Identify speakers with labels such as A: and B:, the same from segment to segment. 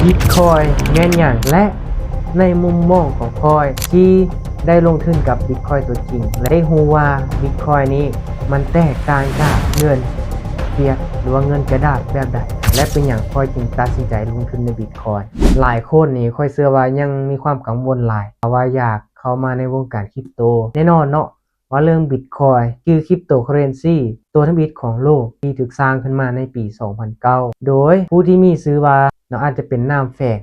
A: บิตคอยแม่นอย่างและในมุมมองของคอยที่ได้ลงทุนกับบิตคอยตัวจริงและได้รู้ว่าบิตคอยนี้มันแตกต่างจากเงินเฟียตหรือว่าเงินกระดาษแบบใดและเป็นอย่างคอยจึงตัดสินใจลงทุนในบิตคอยหลายคนนี่คอยเชื่อว่ายังมีความกังวลหลายว่าอยากเข้ามาในวงการคริปโตแน่นอนเนาะว่าเรื่องบิตคอยคือคริปโตเคอเรนซีตัวทบิตของโลกที่ถูกสร้างขึ้นมาในปี 2009 โดยผู้ที่มีชื่อว่าเนาะอาจจะเป็นนามแฝง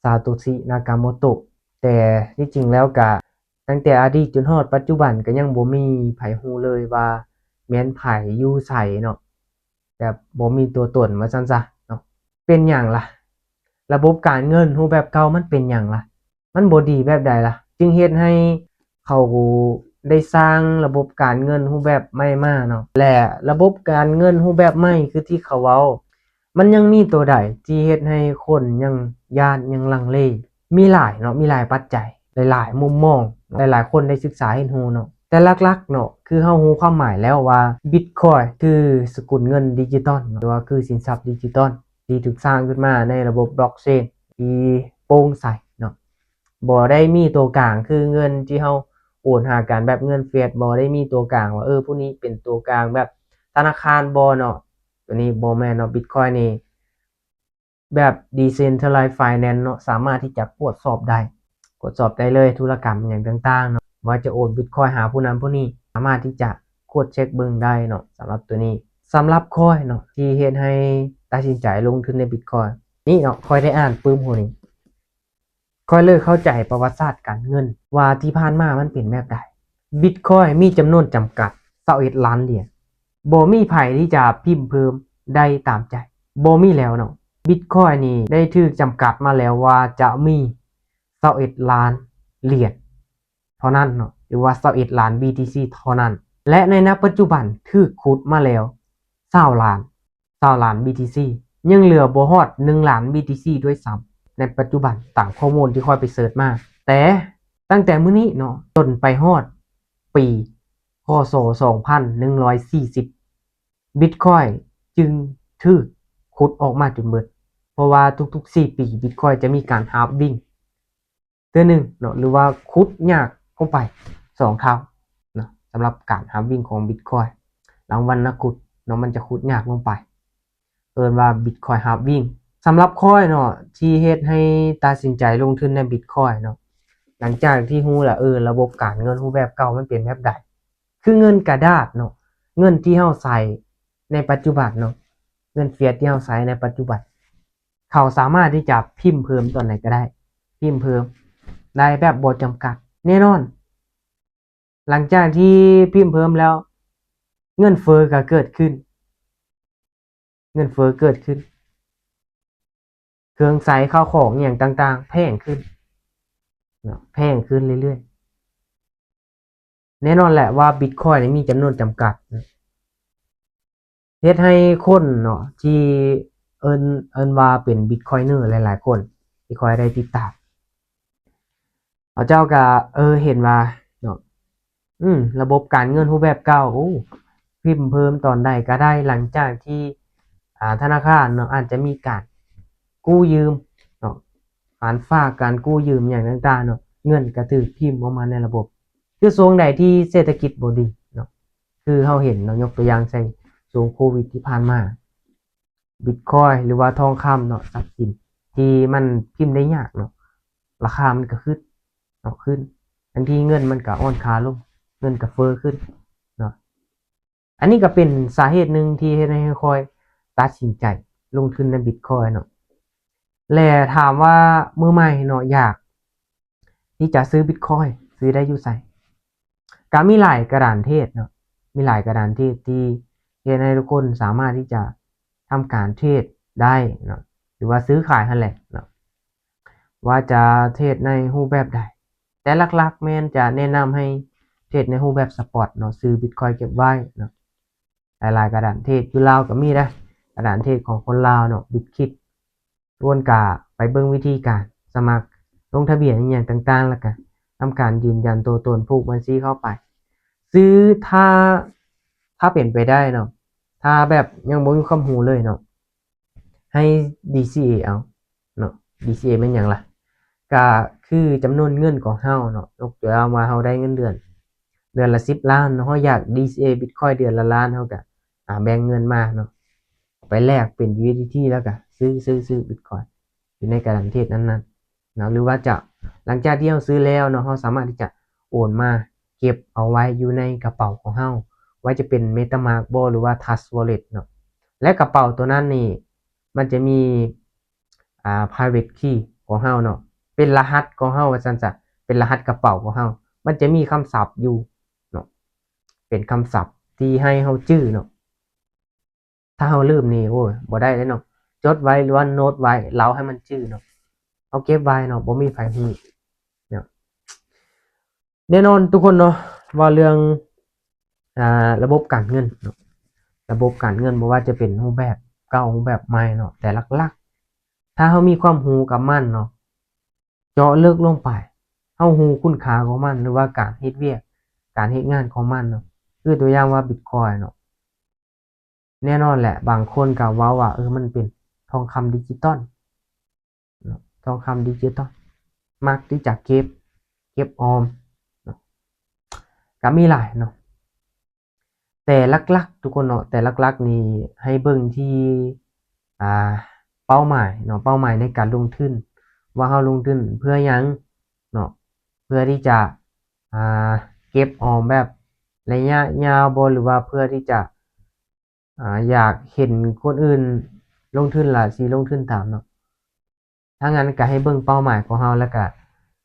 A: ซาโตชิ นากาโมโตะแต่ที่จริงแล้วก็ตั้งแต่อดีตจนฮอดปัจจุบันก็ยังบ่มีไผฮู้เลยว่าแม่นไผอยู่ไสเนาะแบบบ่มีตัวตนว่าซั่นซะเนาะเป็นหยังล่ะระบบการเงินรูปแบบเก่ามันเป็นหยังล่ะมันบ่ดีแบบใดล่ะจึงเฮ็ดให้เขาได้สร้างระบบการเงินรูปแบบใหม่มาเนาะและระบบการเงินรูปแบบใหม่คือที่เขาเว้ามันยังมีตัวใดที่เฮ็ดให้คนยังย้านยังลังเลมีหลายเนาะมีหลายปัจจัยหลายๆมุมมองหลายๆคนได้ศึกษาเห็นรู้เนาะแต่หลักๆเนาะคือเฮารู้ความหมายแล้วว่า Bitcoin คือสกุลเงินดิจิทัลหรือว่าคือสินทรัพย์ดิจิทัลที่ถูกสร้างขึ้นมาในระบบบล็อกเชนที่โปร่งใสเนาะบ่ได้มีตัวกลางคือเงินที่เฮาโอนหากันแบบเงินเฟียตบ่ได้มีตัวกลางว่าผู้นี้เป็นตัวกลางแบบธนาคารบ่เนาะตัวนี้บ่แม่นเนาะ Bitcoin นี่แบบ Decentralized Finance เนาะสามารถที่จะตรวจสอบได้เลยธุรกรรมอย่างต่างๆเนาะว่าจะโอน Bitcoin หาผู้นั้นผู้นี้สามารถที่จะกดเช็คเบิ่งได้เนาะสำหรับตัวนี้สำหรับคอยเนาะที่เฮ็ดให้ตัดสินใจลงทุนใน Bitcoin นี่เนาะคอยได้อ่านปึ้มโหนี่คอยเลยเข้าใจประวัติศาสตร์การเงินว่าที่ผ่านมามันเป็นแบบใด Bitcoin มีจำนวนจำกัด21ล้านเหรียญบ่มีไผที่จะพิมพ์เพิ่มได้ตามใจบ่มีแล้วเนาะ Bitcoin นี่ได้ถูกจำกัดมาแล้วว่าจะมี21ล้านเหรียญเท่านั้นเนาะหรือว่า21ล้าน BTC เท่านั้นและในณปัจจุบันถูกขุดมาแล้ว20ล้าน BTC ยังเหลือบ่ฮอด1ล้าน BTC ด้วยซ้ำในปัจจุบันตามข้อมูลที่ค่อยไปเสิร์ชมาแต่ตั้งแต่มื้อนี้เนาะจนไปฮอดปีพ.ศ. 2140 Bitcoin จึงถูกขุดออกมาจนเบิดเพราะว่าทุกๆ4ปี Bitcoin จะมีการ halving เทื่อนึงเนาะหรือว่าขุดยากลงไป2เท่าเนาะสำหรับการ halving ของ Bitcoin หลังวันนักขุดเนาะมันจะขุดยากลงไปเอิ้นว่า Bitcoin halving สำหรับคอยเนาะที่เฮ็ดให้ตัดสินใจลงทุนใน Bitcoin เนาะหลังจากที่รู้แล้วระบบการเงินรูปแบบเก่ามันเป็นแบบใดคือเงินกระดาษเนาะเงินที่เฮาใช้ในปัจจุบันเนาะเงินเฟียตที่เฮาใช้ในปัจจุบันเขาสามารถที่จะพิมพ์เพิ่มตอนไหนก็ได้พิมพ์เพิ่มได้แบบบ่จำกัดแน่นอนหลังจากที่พิมพ์เพิ่มแล้วเงินเฟ้อก็เกิดขึ้นเครื่องใช้ข้าวของอย่างต่างๆแพงขึ้นเนาะแพงขึ้นเรื่อยๆแน่นอนแหละว่า Bitcoin นี่มีจำนวนจำกัดเฮ็ดให้คนเนาะที่เอิ้นว่าเป็น Bitcoiner หลายๆคนที่คอยได้ติดตามเขาเจ้าก็เห็นว่าเนาะระบบการเงินรูปแบบเก่าพิมพ์เพิ่มตอนใดก็ได้หลังจากที่ธนาคารเนาะอาจจะมีการกู้ยืมเนาะการฝากการกู้ยืมอย่างต่างๆเนาะเงินก็ถูกพิมพ์ออกมาในระบบคือช่วงใดที่เศรษฐกิจบ่ดีเนาะคือเฮาเห็นเนาะยกตัวอย่างใส่ช่วงโควิดที่ผ่านมา Bitcoin หรือว่าทองคำเนาะทรัพย์สินที่มันพิมพ์ได้ยากเนาะราคามันก็ขึ้นเนาะขึ้นทั้งที่เงินมันก็อ่อนค่าลงเงินก็เฟ้อขึ้นเนาะอันนี้ก็เป็นสาเหตุหนึ่งที่เฮ็ดให้คอยตัดสินใจลงทุนใน Bitcoin เนาะและถามว่ามือใหม่เนาะอยากที่จะซื้อ Bitcoin ซื้อได้อยู่ไสก็มีหลายกระดานเทรดเนาะมีหลายกระดานเทรดที่เฮ็ดให้ทุกคนสามารถที่จะทำการเทรดได้เนาะหรือว่าซื้อขายนั่นแหละเนาะว่าจะเทรดในรูปแบบใดแต่หลักๆแม่นจะแนะนำให้เทรดในรูปแบบสปอตเนาะซื้อ Bitcoin เก็บไว้เนาะหลายๆกระดานเทรดอยู่ลาวก็มีนะกระดานเทรดของคนลาวเนาะ Bitkit ล้วนก็ไปเบิ่งวิธีการสมัครลงทะเบียนอิหยังต่างๆแล้วก็ทำการยืนยันตัวตนผูกบัญชีเข้าไปซื้อถ้าเป็นไปได้เนาะถ้าแบบยังบ่มีความรู้เลยเนาะให้ DCA เอาเนาะ DCA แม่นหยังล่ะก็คือจำนวนเงินของเฮาเนาะยกตัวอย่างว่าเฮาได้เงินเดือนละ10ล้านเนาะเฮาอยาก DCA Bitcoin เดือนละล้านเฮาก็แบ่งเงินมาเนาะไปแลกเป็น USDT แล้วก็ซื้อ Bitcoin อยู่ในประเทศนั้นๆเนาะหรือว่าจะหลังจากที่เฮาซื้อแล้วเนาะเฮาสามารถที่จะโอนมาเก็บเอาไว้อยู่ในกระเป๋าของเฮาไว้จะเป็น MetaMask บ่หรือว่า Trust Wallet เนาะและกระเป๋าตัวนั้นนี่มันจะมีprivate key ของเฮาเนาะเป็นรหัสของเฮาว่าซั่นซะเป็นรหัสกระเป๋าของเฮามันจะมีคำศัพท์อยู่เนาะเป็นคำศัพท์ที่ให้เฮาจื้อเนาะถ้าเฮาลืมนี่โอ้ยบ่ได้เลยเนาะจดไว้หรือว่าโน้ตไว้เล้าให้มันจื้อเนาะเอาเก็บไว้เนาะบ่มีไผฮู้เนาะแน่นอนทุกคนเนาะว่าเรื่องระบบการเงินเนาะระบบการเงินบ่ว่าจะเป็นรูปแบบเก่ารูปแบบใหม่เนาะแต่หลักๆถ้าเฮามีความรู้กับมันเนาะเจาะลึกลงไปเฮารู้คุณค่าของมันหรือว่าการเฮ็ดเวียกการเฮ็ดงานของมันเนาะคือตัวอย่างว่า Bitcoin เนาะแน่นอนแหละบางคนก็เว้าว่ามันเป็นทองคำดิจิทัลเนาะทองคำดิจิทัลมักที่จะเก็บออมเนาะก็มีหลายเนาะแต่หลักๆทุกคนเนาะแต่หลักๆนี่ให้เบิ่งที่อ่าเป้าหมายเนาะเป้าหมายในการลงทุนว่าเฮาลงทุนเพื่อหยังเนาะเพื่อที่จะอ่าเก็บออมแบบระยะยาวบ่หรือว่าเพื่อที่จะอยากเห็นคนอื่นลงทุนแล้วสิลงทุนตามเนาะถ้างั้นก็ให้เบิ่งเป้าหมายของเฮาแล้วก็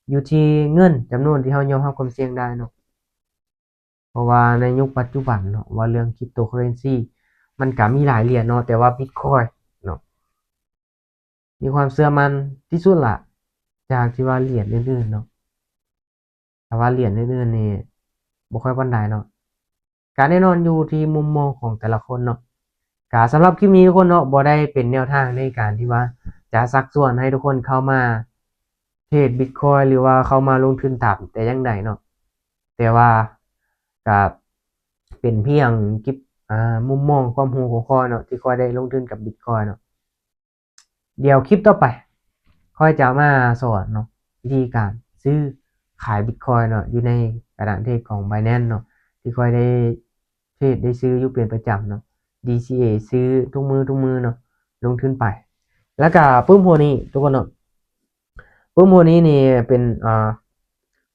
A: อยู่ที่เงินจำนวนที่เฮายอมรับความเสี่ยงได้เนาะ เพราะว่าในยุคปัจจุบันเนาะว่าเรื่อง Cryptocurrency มันก็มีหลายเหรียญเนาะแต่ว่า Bitcoin เนาะมีความเชื่อมั่นที่สุดล่ะจากที่ว่าเหรียญอื่นๆเนาะแต่ว่าเหรียญอื่นๆนี่บ่ค่อยปานใดเนาะก็แน่นอนอยู่ที่มุมมองของแต่ละคนเนาะก็สำหรับคลิปนี้ทุกคนเนาะบ่ได้เป็นแนวทางในการที่ว่าจะชักชวนให้ทุกคนเข้ามาเทรด Bitcoin หรือว่าเข้ามาลงทุนตามแต่อย่างใดเนาะแต่ว่าก็เป็นเพียงคลิปมุมมองความรู้ของข้อยเนาะที่ข้อยได้ลงทุนกับ Bitcoin เนาะเดี๋ยวคลิปต่อไปข้อยจะมาสอนเนาะวิธีการซื้อขาย Bitcoin เนาะอยู่ในประเทศของ Binance เนาะที่ข้อยได้เทรดได้ซื้ออยู่เป็นประจำเนาะ DCA ซื้อทุกมื้อเนาะลงทุนไปแล้วก็ปึ้มพวกนี้ทุกคนเนาะปึ้มพวกนี้นี่เป็น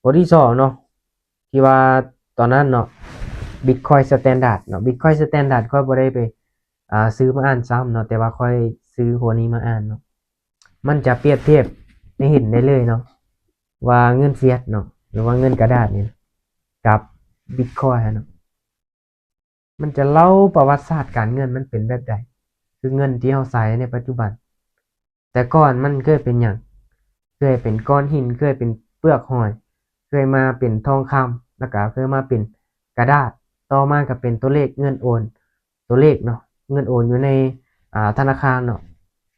A: บทที่2เนาะที่ว่าตอนนั้นเนาะ Bitcoin Standard เนาะ Bitcoin Standard ข้อยบ่ได้ไปซื้อมาอ่านซ้ำเนาะแต่ว่าข้อยซื้อหัวนี้มาอ่านเนาะมันจะเปรียบเทียบให้เห็นได้เลยเนาะว่าเงินเฟียตเนาะหรือว่าเงินกระดาษนี่กับ Bitcoin เนาะมันจะเล่าประวัติศาสตร์การเงินมันเป็นแบบใดคือเงินที่เฮาใช้ในปัจจุบันแต่ก่อนมันเคยเป็นหยังเคยเป็นก้อนหินเคยเป็นเปลือกหอยเคยมาเป็นทองคำแล้วก็เคยมาเป็นกระดาษต่อมาก็เป็นตัวเลขเงินโอนตัวเลขเนาะเงินโอนอยู่ในธนาคารเนาะ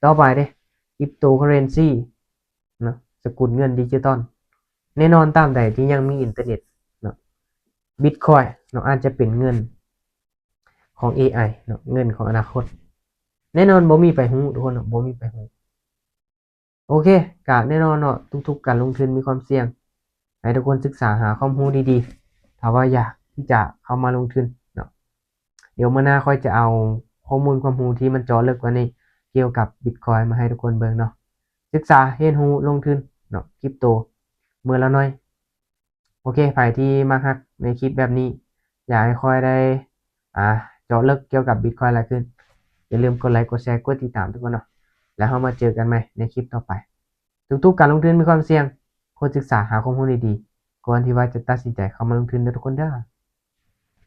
A: ต่อไปเด้ Cryptocurrency เนาะสกุลเงินดิจิทัลแน่นอนตามใดที่ยังมีอินเทอร์เน็ตเนาะ Bitcoin เนาะอาจจะเป็นเงินของ AI เนาะเงินของอนาคตแน่นอนบ่มีไผฮู้ทุกคนเนาะบ่มีไผฮู้โอเคก็แน่นอนเนาะทุกๆการลงทุนมีความเสี่ยงให้ทุกคนศึกษาหาความรู้ดีๆถ้าว่าอยากที่จะเข้ามาลงทุนเนาะเดี๋ยวมื้อหน้าค่อยจะเอาข้อมูลความรู้ที่มันเจาะลึกกว่านี้เกี่ยวกับ Bitcoin มาให้ทุกคนเบิ่งเนาะศึกษาเรียนรู้ลงทุนเนาะคริปโตมื้อละน้อยโอเคไผที่มักฮักในคลิปแบบนี้อยากให้ค่อยได้อ่าเจาะลึกเกี่ยวกับ Bitcoin หลายขึ้นอย่าลืมกดไลค์กดแชร์กดติดตามทุกคนเนาะแล้วเรามาเจอกันใหม่ในคลิปต่อไปทุกๆการลงทุนมีความเสี่ยงควรศึกษาหาข้อมูลดีๆก่อนที่ว่าจะตัดสินใจเข้ามาลงทุนนะทุกคนเด้อ